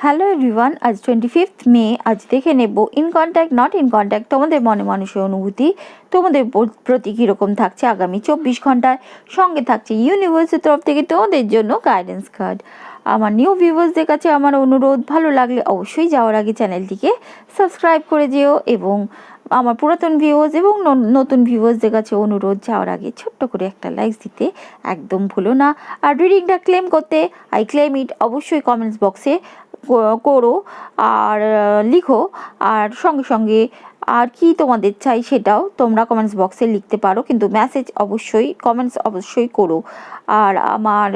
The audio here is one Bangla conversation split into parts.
হ্যালো এভরিওয়ান, আজ 25 মে। আজ দেখে নেব in contact not in contact তোমাদের মনে মানুষের অনুভূতি তোমাদের প্রতি কীরকম থাকছে আগামী 24 ঘন্টায়। সঙ্গে থাকছে ইউনিভার্সের তরফ থেকে তোমাদের জন্য গাইডেন্স কার্ড। আমার নিউ ভিউয়ার্সদের কাছে আমার অনুরোধ, ভালো লাগলে অবশ্যই যাওয়ার আগে চ্যানেলটিকে সাবস্ক্রাইব করে যেও, এবং আমার পুরাতন ভিউয়ার্স এবং নতুন ভিউয়ার্সদের কাছে অনুরোধ, যাওয়ার আগে ছোট্ট করে একটা লাইক দিতে একদম ভুলো না। আর রিডিংটা ক্লেম করতে আই ক্লেম ইট অবশ্যই কমেন্টস বক্সে করো আর লিখো, আর সঙ্গে সঙ্গে আর কি তোমাদের চাই সেটাও তোমরা কমেন্টস বক্সে লিখতে পারো, কিন্তু মেসেজ অবশ্যই কমেন্টস অবশ্যই করো। আর আমার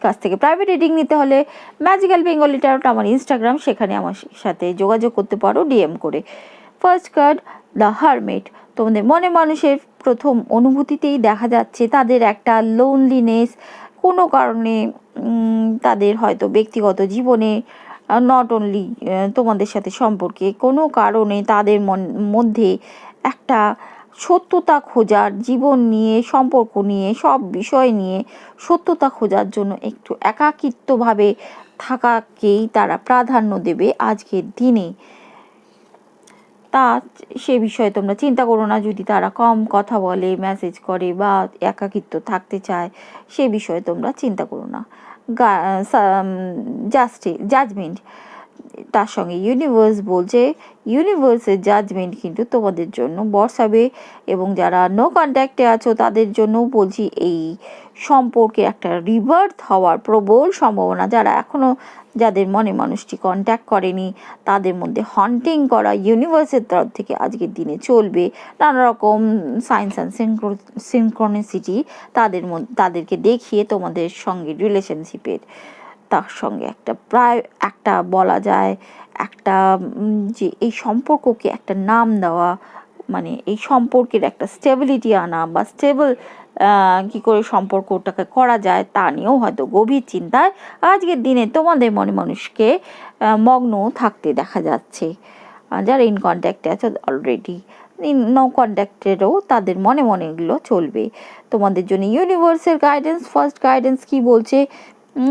কাছ থেকে প্রাইভেট রিডিং নিতে হলে ম্যাজিক্যাল বেঙ্গলি ট্যারোট আমার ইনস্টাগ্রাম, সেখানে আমার সাথে যোগাযোগ করতে পারো ডিএম করে। First card the hermit. তোমাদের মনে মানুষের প্রথম অনুভূতিতেই দেখা যাচ্ছে তাদের একটা লোনলিনেস, কোনো কারণে তাদের হয়তো ব্যক্তিগত জীবনে নট অনলি তোমাদের সাথে সম্পর্কে কোনো কারণে তাদের মধ্যে একটা সত্যতা খোঁজার, জীবন নিয়ে সম্পর্ক নিয়ে সব বিষয় নিয়ে সত্যতা খোঁজার জন্য একটু একাকিত্বভাবে থাকাকেই তারা প্রাধান্য দেবে আজকের দিনে। তা সে বিষয়ে তোমরা চিন্তা করো না। যদি তারা কম কথা বলে, মেসেজ করে বা একাকিত্ব থাকতে চায়, সে বিষয়ে তোমরা চিন্তা করো না। জাজমেন্ট, তার সঙ্গে ইউনিভার্স বলছে ইউনিভার্সের জাজমেন্ট কিন্তু তোমাদের জন্য বর্ষাবে, এবং যারা নো কন্ট্যাক্টে আছো তাদের জন্যও বলছি এই সম্পর্কে একটা রিবার্থ হওয়ার প্রবল সম্ভাবনা। যারা এখনও যাদের মনে মানুষটি কন্ট্যাক্ট করেনি তাদের মধ্যে হন্টিং করা ইউনিভার্সের তরফ থেকে আজকের দিনে চলবে। নানা রকম সায়েন্স অ্যান্ড সিনক্রনিসিটি তাদেরকে দেখিয়ে তোমাদের সঙ্গে রিলেশনশিপের, তার সঙ্গে একটা বলা যায় একটা যে এই সম্পর্ককে একটা নাম দেওয়া, মানে এই সম্পর্কের একটা স্টেবিলিটি আনা বা স্টেবল কী করে সম্পর্কটাকে করা যায় তা নিয়েও হয়তো গভীর চিন্তায় আজকের দিনে তোমাদের মনে মানুষকে মগ্ন থাকতে দেখা যাচ্ছে। যারা ইন কন্ট্যাক্টে আছে অলরেডি, নো কন্ট্যাক্টেরও তাদের মনে এগুলো চলবে। তোমাদের জন্য ইউনিভার্সের গাইডেন্স, ফার্স্ট গাইডেন্স কি বলছে?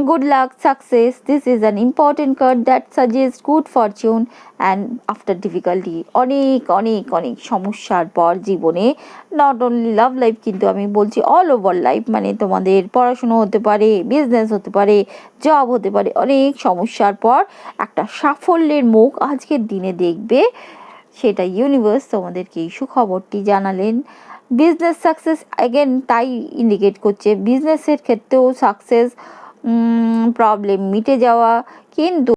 Good luck, success. This is an important card that suggests good fortune and after difficulty. অনেক অনেক অনেক সমস্যার পর জীবনে, নট অনলি লাভ লাইফ কিন্তু আমি বলছি অল ওভার লাইফ, মানে তোমাদের পড়াশুনো হতে পারে, বিজনেস হতে পারে, জব হতে পারে, অনেক সমস্যার পর একটা সাফল্যের মুখ আজকের দিনে দেখবে। সেটা ইউনিভার্স তোমাদেরকে এই সুখবরটি জানালেন। বিজনেস সাকসেস অ্যাগেন তাই ইন্ডিকেট করছে, বিজনেসের ক্ষেত্রেও সাকসেস, প্রবলেম মিটে যাওয়া, কিন্তু